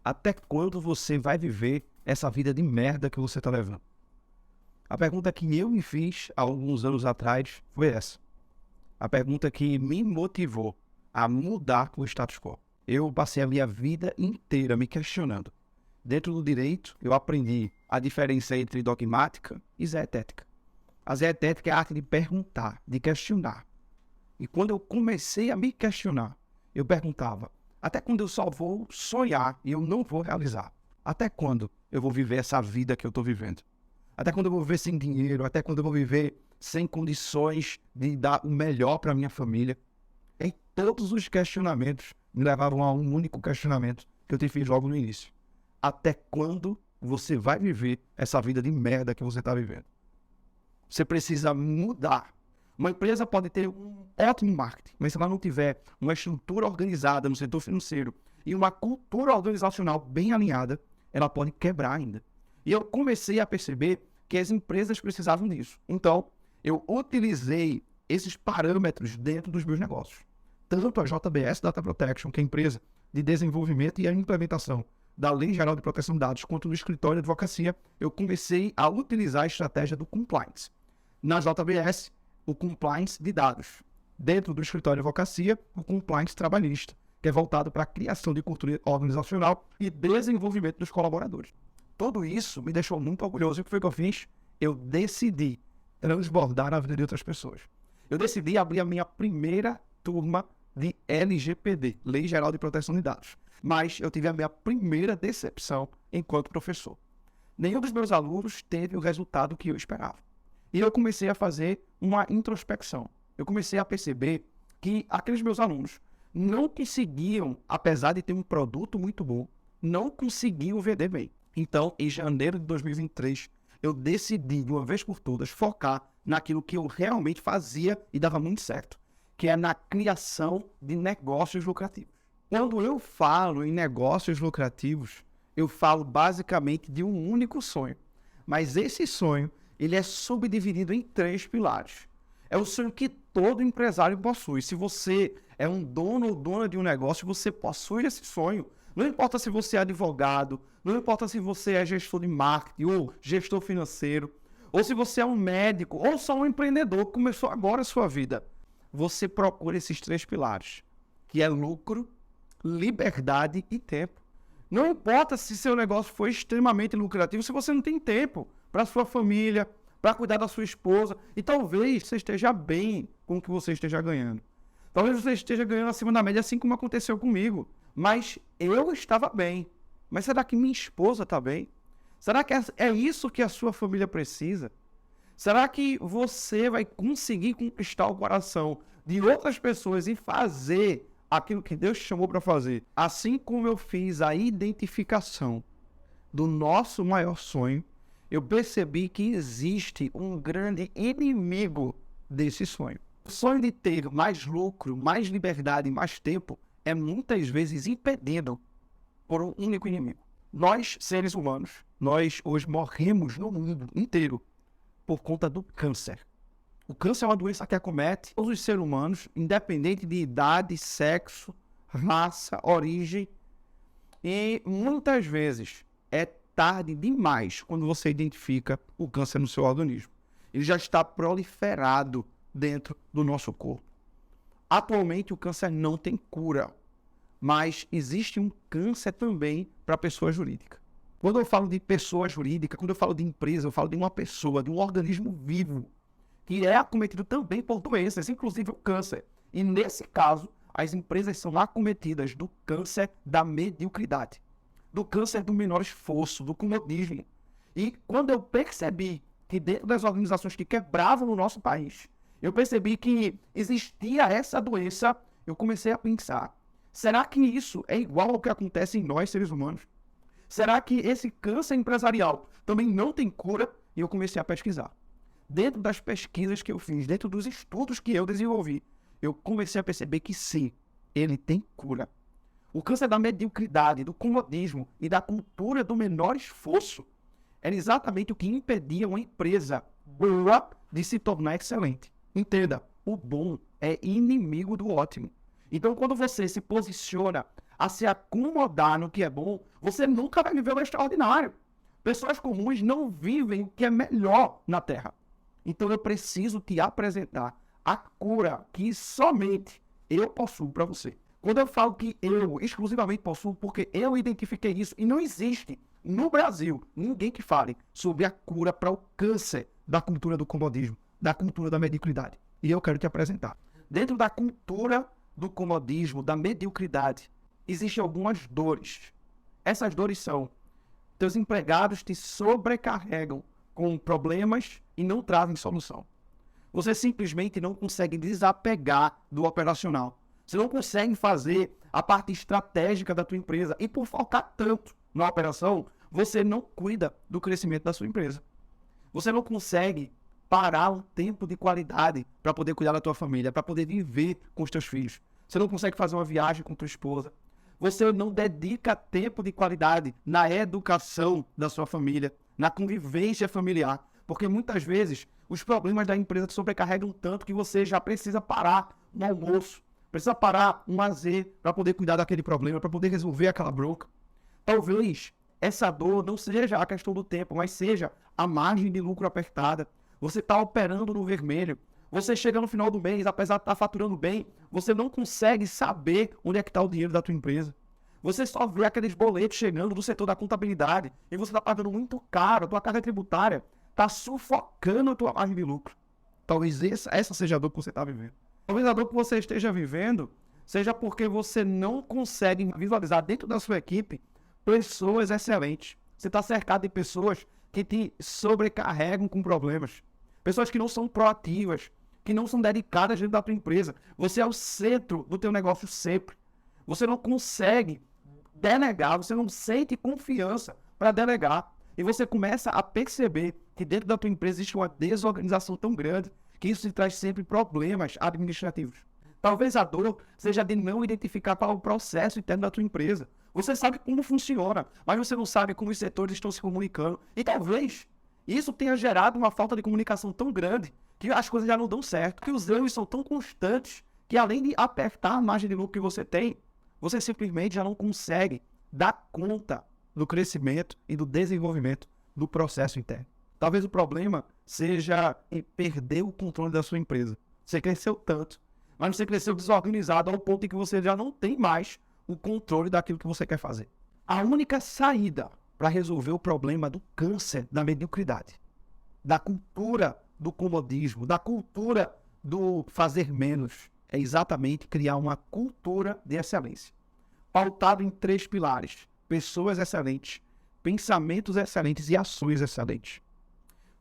Até quando você vai viver essa vida de merda que você tá levando? A pergunta que eu me fiz há alguns anos atrás foi essa. A pergunta que me motivou a mudar o status quo. Eu passei a minha vida inteira me questionando. Dentro do direito, eu aprendi a diferença entre dogmática e zeetética. A zeetética é a arte de perguntar, de questionar. E quando eu comecei a me questionar, eu perguntava, até quando eu só vou sonhar e eu não vou realizar? Até quando eu vou viver essa vida que eu estou vivendo? Até quando eu vou viver sem dinheiro? Até quando eu vou viver sem condições de dar o melhor para minha família? E todos os questionamentos me levavam a um único questionamento que eu te fiz logo no início. Até quando você vai viver essa vida de merda que você está vivendo? Você precisa mudar. Uma empresa pode ter um ótimo marketing, mas se ela não tiver uma estrutura organizada no setor financeiro e uma cultura organizacional bem alinhada, ela pode quebrar ainda. E eu comecei a perceber que as empresas precisavam disso. Então, eu utilizei esses parâmetros dentro dos meus negócios. Tanto a JBS Data Protection, que é a empresa de desenvolvimento e a implementação da Lei Geral de Proteção de Dados, quanto no escritório de advocacia, eu comecei a utilizar a estratégia do compliance. Na JBS, o compliance de dados. Dentro do escritório de advocacia, o compliance trabalhista, que é voltado para a criação de cultura organizacional e desenvolvimento dos colaboradores. Tudo isso me deixou muito orgulhoso. E o que foi que eu fiz? Eu decidi transbordar a vida de outras pessoas. Eu decidi abrir a minha primeira turma de LGPD, Lei Geral de Proteção de Dados. Mas eu tive a minha primeira decepção enquanto professor. Nenhum dos meus alunos teve o resultado que eu esperava. E eu comecei a fazer uma introspecção. Eu comecei a perceber que aqueles meus alunos não conseguiam, apesar de ter um produto muito bom, não conseguiam vender bem. Então, em janeiro de 2023, eu decidi, de uma vez por todas, focar naquilo que eu realmente fazia e dava muito certo, que é na criação de negócios lucrativos. Quando eu falo em negócios lucrativos, eu falo basicamente de um único sonho. Mas esse sonho, ele é subdividido em 3 pilares. É o sonho que todo empresário possui. Se você é um dono ou dona de um negócio, você possui esse sonho. Não importa se você é advogado, não importa se você é gestor de marketing ou gestor financeiro, ou se você é um médico ou só um empreendedor que começou agora a sua vida. Você procura esses 3 pilares, que é lucro, liberdade e tempo. Não importa se seu negócio foi extremamente lucrativo, se você não tem tempo para sua família, para cuidar da sua esposa, e talvez você esteja bem com o que você esteja ganhando. Talvez você esteja ganhando acima da média, assim como aconteceu comigo. Mas eu estava bem. Mas será que minha esposa está bem? Será que é isso que a sua família precisa? Será que você vai conseguir conquistar o coração de outras pessoas e fazer aquilo que Deus te chamou para fazer? Assim como eu fiz a identificação do nosso maior sonho, eu percebi que existe um grande inimigo desse sonho. O sonho de ter mais lucro, mais liberdade e mais tempo é muitas vezes impedido por um único inimigo. Nós, seres humanos, nós hoje morremos no mundo inteiro por conta do câncer. O câncer é uma doença que acomete todos os seres humanos, independente de idade, sexo, raça, origem. E muitas vezes é tarde demais quando você identifica o câncer no seu organismo. Ele já está proliferado dentro do nosso corpo. Atualmente o câncer não tem cura, mas existe um câncer também para a pessoa jurídica. Quando eu falo de pessoa jurídica, quando eu falo de empresa, eu falo de uma pessoa, de um organismo vivo, que é acometido também por doenças, inclusive o câncer. E nesse caso, as empresas são acometidas do câncer da mediocridade, do câncer do menor esforço, do comodismo. E quando eu percebi que dentro das organizações que quebravam no nosso país, eu percebi que existia essa doença, eu comecei a pensar, será que isso é igual ao que acontece em nós, seres humanos? Será que esse câncer empresarial também não tem cura? E eu comecei a pesquisar. Dentro das pesquisas que eu fiz, dentro dos estudos que eu desenvolvi, eu comecei a perceber que sim, ele tem cura. O câncer da mediocridade, do comodismo e da cultura do menor esforço era exatamente o que impedia uma empresa boa de se tornar excelente. Entenda, o bom é inimigo do ótimo. Então, quando você se posiciona a se acomodar no que é bom, você nunca vai viver o extraordinário. Pessoas comuns não vivem o que é melhor na Terra. Então, eu preciso te apresentar a cura que somente eu possuo para você. Quando eu falo que eu exclusivamente possuo, porque eu identifiquei isso e não existe no Brasil ninguém que fale sobre a cura para o câncer da cultura do comodismo, da cultura da mediocridade. E eu quero te apresentar. Dentro da cultura do comodismo, da mediocridade, existem algumas dores. Essas dores são: teus empregados te sobrecarregam com problemas e não trazem solução. Você simplesmente não consegue desapegar do operacional. Você não consegue fazer a parte estratégica da tua empresa. E por focar tanto na operação, você não cuida do crescimento da sua empresa. Você não consegue parar um tempo de qualidade para poder cuidar da tua família, para poder viver com os teus filhos. Você não consegue fazer uma viagem com tua esposa. Você não dedica tempo de qualidade na educação da sua família, na convivência familiar. Porque muitas vezes os problemas da empresa te sobrecarregam tanto que você já precisa parar um almoço, precisa parar um lazer para poder cuidar daquele problema, para poder resolver aquela bronca. Talvez essa dor não seja a questão do tempo, mas seja a margem de lucro apertada. Você está operando no vermelho. Você chega no final do mês, apesar de estar faturando bem, você não consegue saber onde é que está o dinheiro da tua empresa. Você só vê aqueles boletos chegando do setor da contabilidade e você está pagando muito caro, a tua carga tributária está sufocando a tua margem de lucro. Talvez essa seja a dor que você está vivendo. Talvez a dor que você esteja vivendo seja porque você não consegue visualizar dentro da sua equipe pessoas excelentes. Você está cercado de pessoas que te sobrecarregam com problemas. Pessoas que não são proativas, que não são dedicadas dentro da tua empresa. Você é o centro do teu negócio sempre. Você não consegue delegar, você não sente confiança para delegar. E você começa a perceber que dentro da tua empresa existe uma desorganização tão grande que isso te traz sempre problemas administrativos. Talvez a dor seja de não identificar qual é o processo interno da tua empresa. Você sabe como funciona, mas você não sabe como os setores estão se comunicando. E talvez isso tenha gerado uma falta de comunicação tão grande que as coisas já não dão certo, que os erros são tão constantes que além de apertar a margem de lucro que você tem, você simplesmente já não consegue dar conta do crescimento e do desenvolvimento do processo interno. Talvez o problema seja em perder o controle da sua empresa. Você cresceu tanto, mas você cresceu desorganizado ao ponto em que você já não tem mais o controle daquilo que você quer fazer. A única saída para resolver o problema do câncer da mediocridade, da cultura do comodismo, da cultura do fazer menos, é exatamente criar uma cultura de excelência, pautado em 3 pilares: pessoas excelentes, pensamentos excelentes e ações excelentes.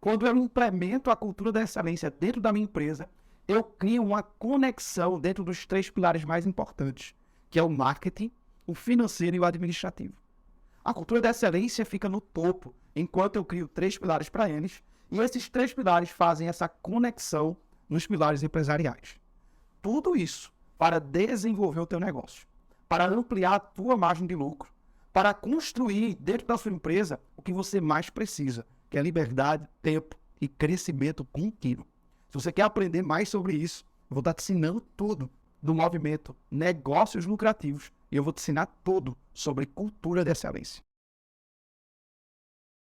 Quando eu implemento a cultura da excelência dentro da minha empresa, eu crio uma conexão dentro dos 3 pilares mais importantes, que é o marketing, o financeiro e o administrativo. A cultura da excelência fica no topo, enquanto eu crio 3 pilares para eles, e esses 3 pilares fazem essa conexão nos pilares empresariais. Tudo isso para desenvolver o teu negócio, para ampliar a tua margem de lucro, para construir dentro da sua empresa o que você mais precisa, que é liberdade, tempo e crescimento contínuo. Se você quer aprender mais sobre isso, eu vou estar te ensinando tudo do movimento Negócios Lucrativos e eu vou te ensinar tudo sobre cultura de excelência.